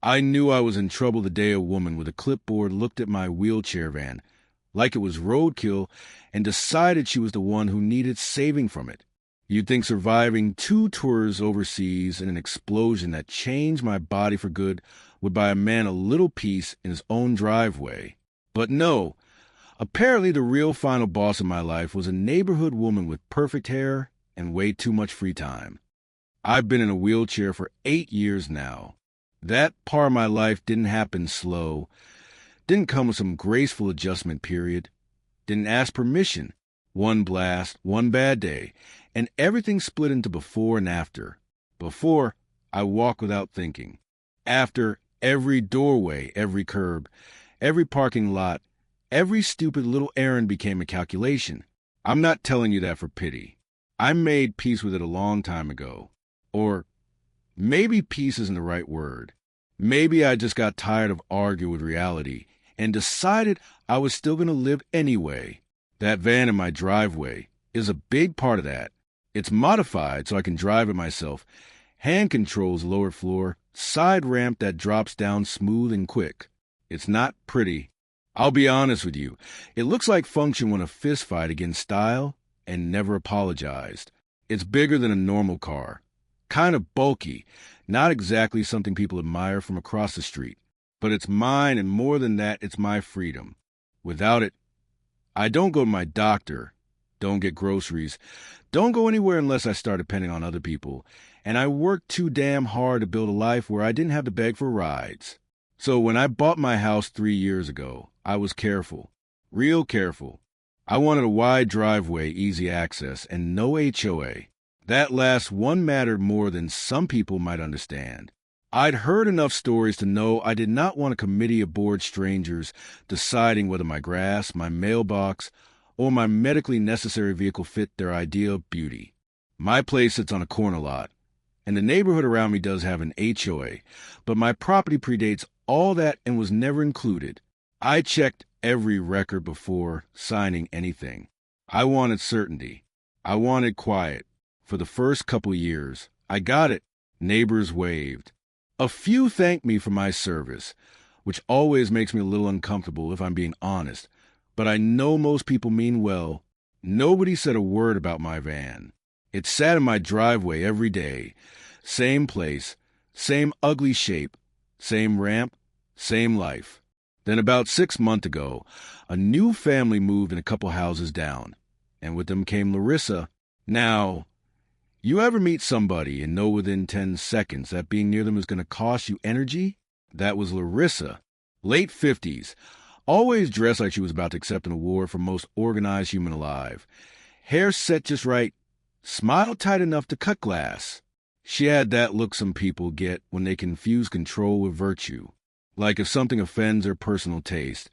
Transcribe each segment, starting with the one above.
I knew I was in trouble the day a woman with a clipboard looked at my wheelchair van like it was roadkill and decided she was the one who needed saving from it. You'd think surviving 2 tours overseas and an explosion that changed my body for good would buy a man a little peace in his own driveway. But no, apparently the real final boss of my life was a neighborhood woman with perfect hair and way too much free time. I've been in a wheelchair for 8 years now. That part of my life didn't happen slow, didn't come with some graceful adjustment period, didn't ask permission. One blast, one bad day, and everything split into before and after. Before, I walk without thinking. After, every doorway, every curb, every parking lot, every stupid little errand became a calculation. I'm not telling you that for pity. I made peace with it a long time ago. Or maybe peace isn't the right word. Maybe I just got tired of arguing with reality and decided I was still going to live anyway. That van in my driveway is a big part of that. It's modified so I can drive it myself. Hand controls lower floor, side ramp that drops down smooth and quick. It's not pretty. I'll be honest with you. It looks like function won a fist fight against style and never apologized. It's bigger than a normal car. Kind of bulky. Not exactly something people admire from across the street. But it's mine, and more than that, it's my freedom. Without it, I don't go to my doctor, don't get groceries, don't go anywhere unless I start depending on other people, and I worked too damn hard to build a life where I didn't have to beg for rides. So when I bought my house 3 years ago, I was careful, real careful. I wanted a wide driveway, easy access, and no HOA. That last one mattered more than some people might understand. I'd heard enough stories to know I did not want a committee of bored strangers deciding whether my grass, my mailbox, or my medically necessary vehicle fit their idea of beauty. My place sits on a corner lot, and the neighborhood around me does have an HOA, but my property predates all that and was never included. I checked every record before signing anything. I wanted certainty. I wanted quiet. For the first couple years, I got it. Neighbors waved. A few thanked me for my service, which always makes me a little uncomfortable if I'm being honest, but I know most people mean well. Nobody said a word about my van. It sat in my driveway every day. Same place, same ugly shape, same ramp, same life. Then about 6 months ago, a new family moved in a couple houses down, and with them came Larissa. Now, you ever meet somebody and know within 10 seconds that being near them is going to cost you energy? That was Larissa. Late 50s. Always dressed like she was about to accept an award for most organized human alive. Hair set just right. Smile tight enough to cut glass. She had that look some people get when they confuse control with virtue. Like if something offends their personal taste,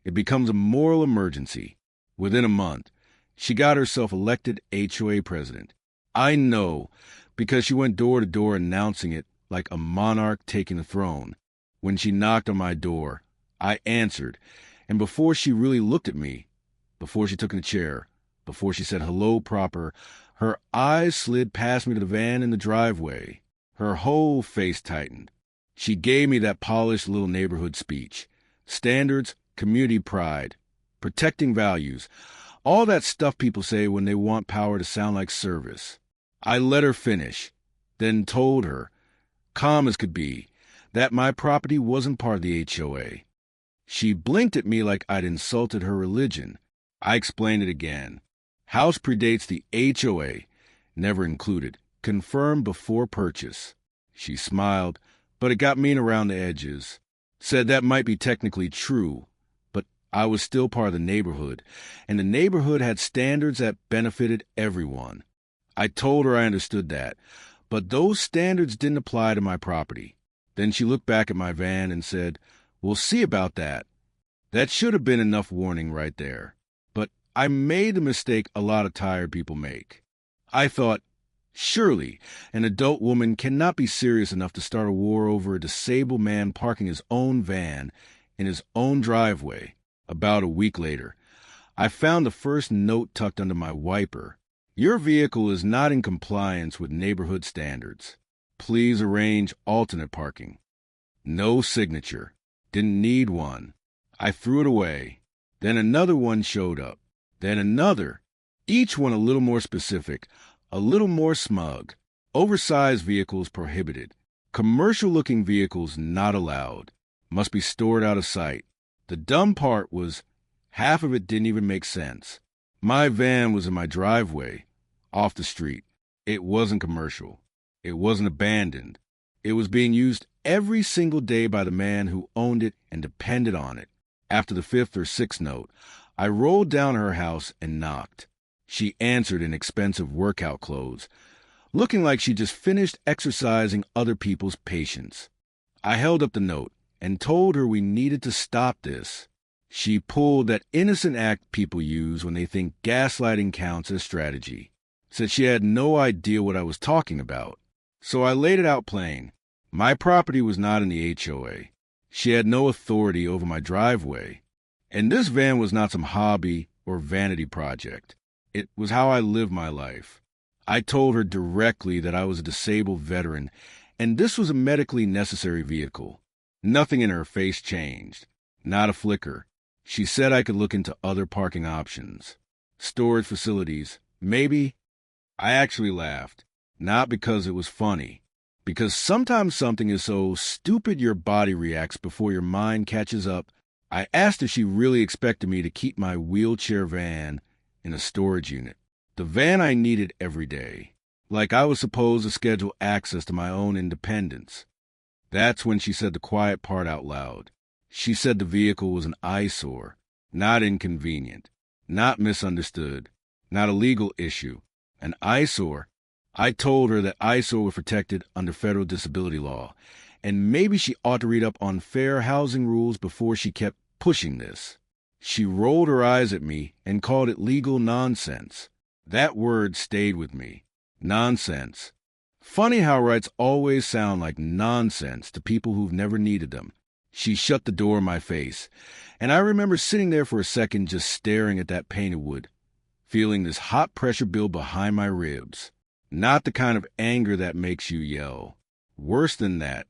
it becomes a moral emergency. Within a month, she got herself elected HOA president. I know, because she went door to door announcing it like a monarch taking the throne. When she knocked on my door, I answered, and before she really looked at me, before she took in a chair, before she said hello proper, her eyes slid past me to the van in the driveway. Her whole face tightened. She gave me that polished little neighborhood speech. Standards, community pride, protecting values, all that stuff people say when they want power to sound like service. I let her finish, then told her, calm as could be, that my property wasn't part of the HOA. She blinked at me like I'd insulted her religion. I explained it again. House predates the HOA, never included, confirmed before purchase. She smiled, but it got mean around the edges. Said that might be technically true, but I was still part of the neighborhood, and the neighborhood had standards that benefited everyone. I told her I understood that, but those standards didn't apply to my property. Then she looked back at my van and said, "We'll see about that." That should have been enough warning right there. But I made the mistake a lot of tired people make. I thought, surely an adult woman cannot be serious enough to start a war over a disabled man parking his own van in his own driveway. About a week later, I found the first note tucked under my wiper. Your vehicle is not in compliance with neighborhood standards. Please arrange alternate parking. No signature. Didn't need one. I threw it away. Then another one showed up. Then another. Each one a little more specific, a little more smug. Oversized vehicles prohibited. Commercial-looking vehicles not allowed. Must be stored out of sight. The dumb part was half of it didn't even make sense. My van was in my driveway, off the street. It wasn't commercial. It wasn't abandoned. It was being used every single day by the man who owned it and depended on it. After the fifth or sixth note, I rolled down her house and knocked. She answered in expensive workout clothes, looking like she just finished exercising other people's patience. I held up the note and told her we needed to stop this. She pulled that innocent act people use when they think gaslighting counts as strategy. Said she had no idea what I was talking about. So I laid it out plain. My property was not in the HOA. She had no authority over my driveway. And this van was not some hobby or vanity project. It was how I lived my life. I told her directly that I was a disabled veteran, and this was a medically necessary vehicle. Nothing in her face changed. Not a flicker. She said I could look into other parking options. Storage facilities, maybe. I actually laughed. Not because it was funny. Because sometimes something is so stupid your body reacts before your mind catches up. I asked if she really expected me to keep my wheelchair van in a storage unit. The van I needed every day. Like I was supposed to schedule access to my own independence. That's when she said the quiet part out loud. She said the vehicle was an eyesore, not inconvenient, not misunderstood, not a legal issue. An eyesore. I told her that eyesore was protected under federal disability law, and maybe she ought to read up on fair housing rules before she kept pushing this. She rolled her eyes at me and called it legal nonsense. That word stayed with me. Nonsense. Funny how rights always sound like nonsense to people who've never needed them. She shut the door in my face, and I remember sitting there for a second just staring at that painted wood, feeling this hot pressure build behind my ribs. Not the kind of anger that makes you yell. Worse than that,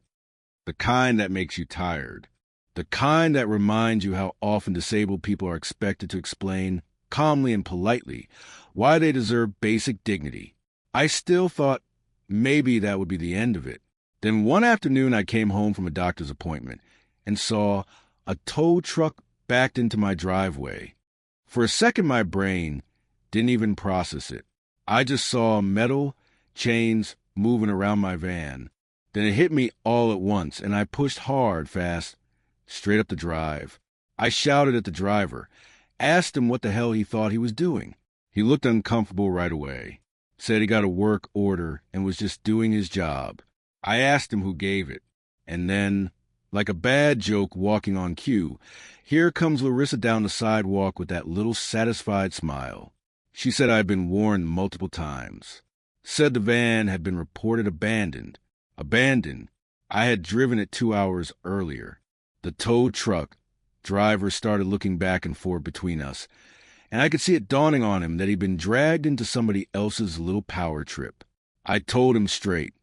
the kind that makes you tired. The kind that reminds you how often disabled people are expected to explain, calmly and politely, why they deserve basic dignity. I still thought maybe that would be the end of it. Then one afternoon I came home from a doctor's appointment and saw a tow truck backed into my driveway. For a second my brain didn't even process it. I just saw metal chains moving around my van. Then it hit me all at once, and I pushed hard, fast, straight up the drive. I shouted at the driver, asked him what the hell he thought he was doing. He looked uncomfortable right away, said he got a work order and was just doing his job. I asked him who gave it, and then, like a bad joke walking on cue, here comes Larissa down the sidewalk with that little satisfied smile. She said I'd been warned multiple times. Said the van had been reported abandoned. Abandoned. I had driven it 2 hours earlier. The tow truck driver started looking back and forth between us, and I could see it dawning on him that he'd been dragged into somebody else's little power trip. I told him straight.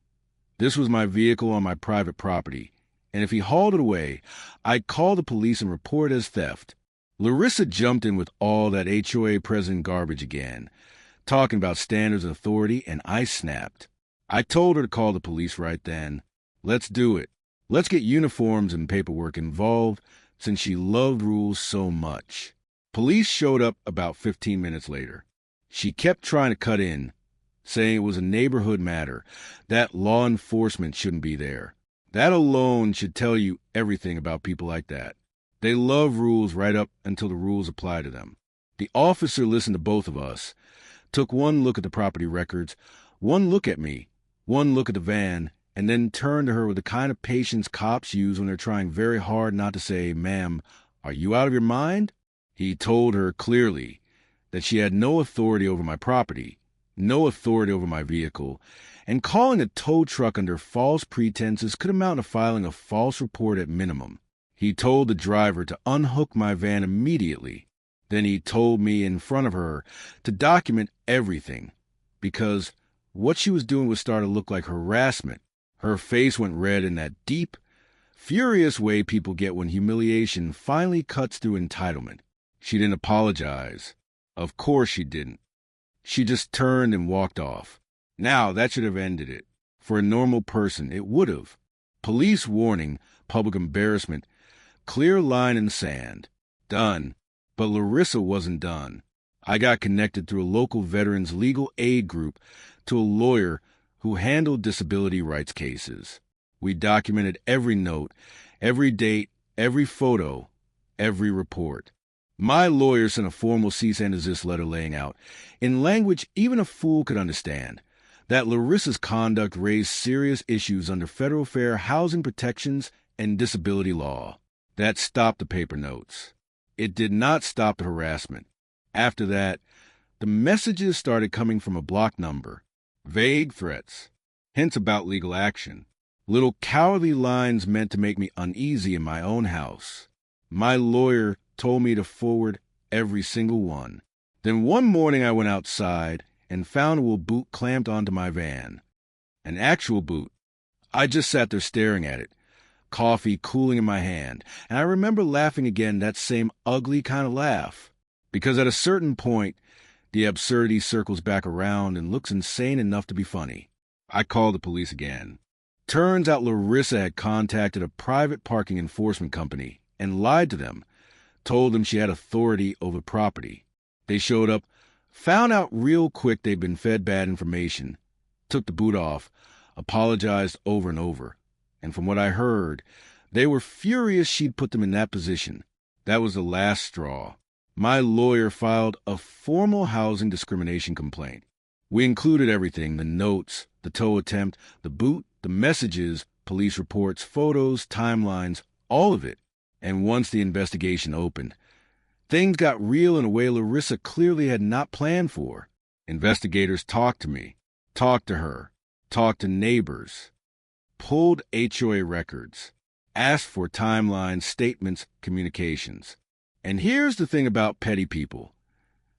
This was my vehicle on my private property, and if he hauled it away, I'd call the police and report it as theft. Larissa jumped in with all that HOA president garbage again, talking about standards of authority, and I snapped. I told her to call the police right then. Let's do it. Let's get uniforms and paperwork involved, since she loved rules so much. Police showed up about 15 minutes later. She kept trying to cut in, saying it was a neighborhood matter, that law enforcement shouldn't be there. That alone should tell you everything about people like that. They love rules right up until the rules apply to them. The officer listened to both of us, took one look at the property records, one look at me, one look at the van, and then turned to her with the kind of patience cops use when they're trying very hard not to say, "Ma'am, are you out of your mind?" He told her clearly that she had no authority over my property, no authority over my vehicle, and calling a tow truck under false pretenses could amount to filing a false report at minimum. He told the driver to unhook my van immediately. Then he told me in front of her to document everything, because what she was doing was starting to look like harassment. Her face went red in that deep, Furious way people get when humiliation finally cuts through entitlement. She didn't apologize. Of course she didn't. She just turned and walked off. Now, that should have ended it. For a normal person, it would have. Police warning, public embarrassment, clear line in the sand. Done. But Larissa wasn't done. I got connected through a local veterans legal aid group to a lawyer who handled disability rights cases. We documented every note, every date, every photo, every report. My lawyer sent a formal cease and desist letter laying out, in language even a fool could understand, that Larissa's conduct raised serious issues under federal fair housing protections and disability law. That stopped the paper notes. It did not stop the harassment. After that, the messages started coming from a block number. Vague threats, hints about legal action, little cowardly lines meant to make me uneasy in my own house. My lawyer told me to forward every single one. Then one morning I went outside and found a boot clamped onto my van. An actual boot. I just sat there staring at it, coffee cooling in my hand, and I remember laughing again, that same ugly kind of laugh. Because at a certain point, the absurdity circles back around and looks insane enough to be funny. I called the police again. Turns out Larissa had contacted a private parking enforcement company and lied to them, told them she had authority over property. They showed up, found out real quick they'd been fed bad information, took the boot off, apologized over and over. And from what I heard, they were furious she'd put them in that position. That was the last straw. My lawyer filed a formal housing discrimination complaint. We included everything, the notes, the tow attempt, the boot, the messages, police reports, photos, timelines, all of it. And once the investigation opened, things got real in a way Larissa clearly had not planned for. Investigators talked to me, talked to her, talked to neighbors, pulled HOA records, asked for timelines, statements, communications. And here's the thing about petty people.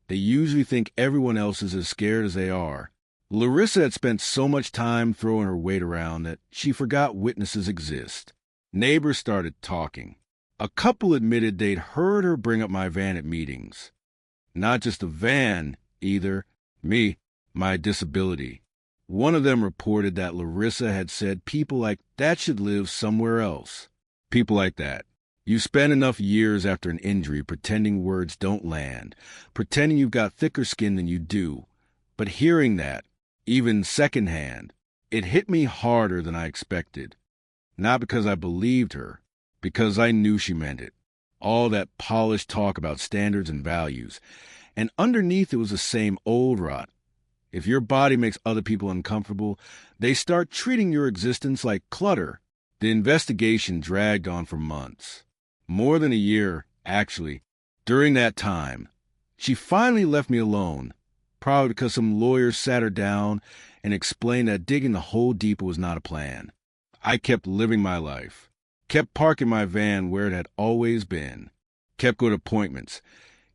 They usually think everyone else is as scared as they are. Larissa had spent so much time throwing her weight around that she forgot witnesses exist. Neighbors started talking. A couple admitted they'd heard her bring up my van at meetings. Not just the van, either. Me, my disability. One of them reported that Larissa had said people like that should live somewhere else. People like that. You spend enough years after an injury pretending words don't land, pretending you've got thicker skin than you do. But hearing that, even secondhand, it hit me harder than I expected. Not because I believed her, because I knew she meant it. All that polished talk about standards and values. And underneath it was the same old rot. If your body makes other people uncomfortable, they start treating your existence like clutter. The investigation dragged on for months. More than a year, actually. During that time, she finally left me alone, probably because some lawyers sat her down and explained that digging the hole deeper was not a plan. I kept living my life, kept parking my van where it had always been, kept going to appointments,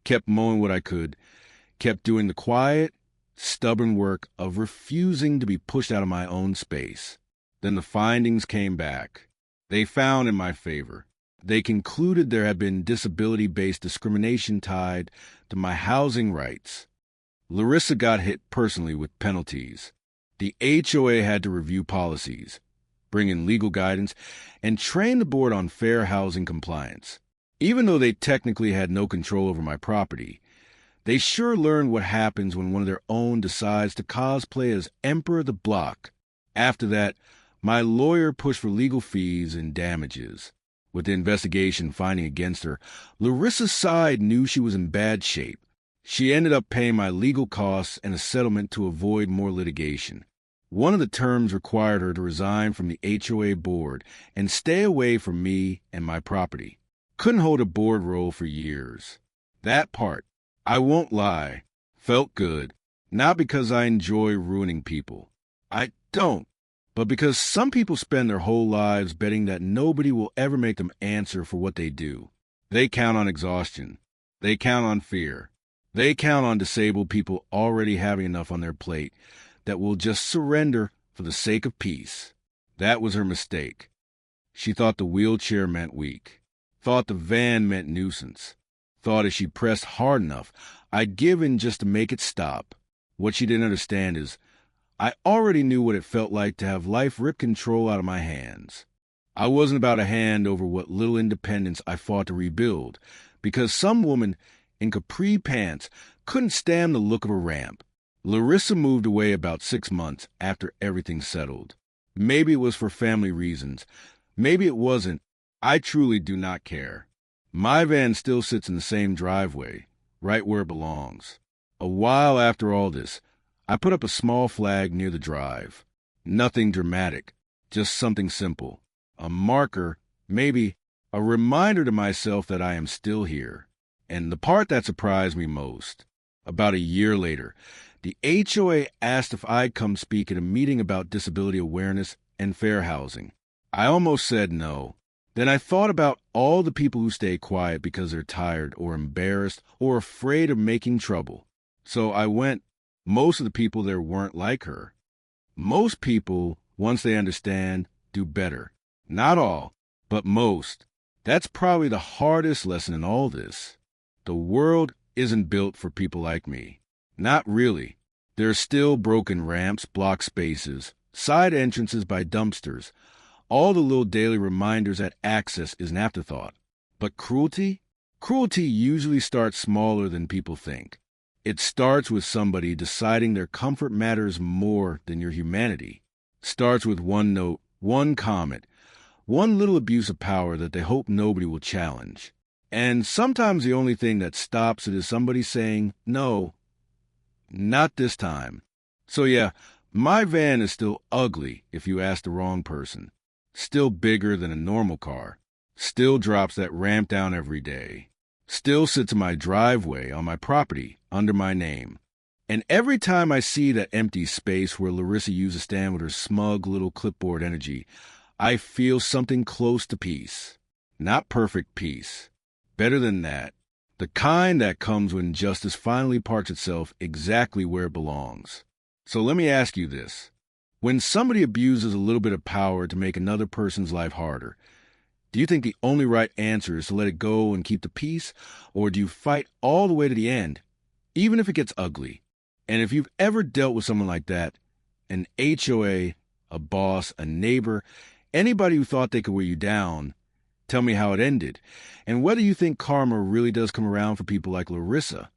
kept mowing what I could, kept doing the quiet, stubborn work of refusing to be pushed out of my own space. Then the findings came back. They found in my favor. They concluded there had been disability-based discrimination tied to my housing rights. Larissa got hit personally with penalties. The HOA had to review policies, bring in legal guidance, and train the board on fair housing compliance. Even though they technically had no control over my property, they sure learned what happens when one of their own decides to cosplay as Emperor of the Block. After that, my lawyer pushed for legal fees and damages. With the investigation finding against her, Larissa's side knew she was in bad shape. She ended up paying my legal costs and a settlement to avoid more litigation. One of the terms required her to resign from the HOA board and stay away from me and my property. Couldn't hold a board role for years. That part, I won't lie, felt good. Not because I enjoy ruining people. I don't. But because some people spend their whole lives betting that nobody will ever make them answer for what they do. They count on exhaustion. They count on fear. They count on disabled people already having enough on their plate that will just surrender for the sake of peace. That was her mistake. She thought the wheelchair meant weak, thought the van meant nuisance, thought if she pressed hard enough, I'd give in just to make it stop. What she didn't understand is I already knew what it felt like to have life rip control out of my hands. I wasn't about a hand over what little independence I fought to rebuild, because some woman in capri pants couldn't stand the look of a ramp. Larissa moved away about 6 months after everything settled. Maybe it was for family reasons. Maybe it wasn't. I truly do not care. My van still sits in the same driveway, right where it belongs. A while after all this, I put up a small flag near the drive. Nothing dramatic, just something simple. A marker, maybe a reminder to myself that I am still here. And the part that surprised me most, about a year later, the HOA asked if I'd come speak at a meeting about disability awareness and fair housing. I almost said no. Then I thought about all the people who stay quiet because they're tired or embarrassed or afraid of making trouble. So I went. Most of the people there weren't like her. Most people, once they understand, do better. Not all, but most. That's probably the hardest lesson in all this. The world isn't built for people like me. Not really. There are still broken ramps, blocked spaces, side entrances by dumpsters, all the little daily reminders that access is an afterthought. But cruelty? Cruelty usually starts smaller than people think. It starts with somebody deciding their comfort matters more than your humanity. Starts with one note, one comment, one little abuse of power that they hope nobody will challenge. And sometimes the only thing that stops it is somebody saying, no, not this time. So yeah, my van is still ugly if you ask the wrong person. Still bigger than a normal car. Still drops that ramp down every day. Still sits in my driveway on my property under my name. And every time I see that empty space where Larissa used to stand with her smug little clipboard energy, I feel something close to peace. Not perfect peace. Better than that. The kind that comes when justice finally parks itself exactly where it belongs. So let me ask you this. When somebody abuses a little bit of power to make another person's life harder, do you think the only right answer is to let it go and keep the peace? Or do you fight all the way to the end, even if it gets ugly? And if you've ever dealt with someone like that, an HOA, a boss, a neighbor, anybody who thought they could wear you down, tell me how it ended, and whether you think karma really does come around for people like Larissa.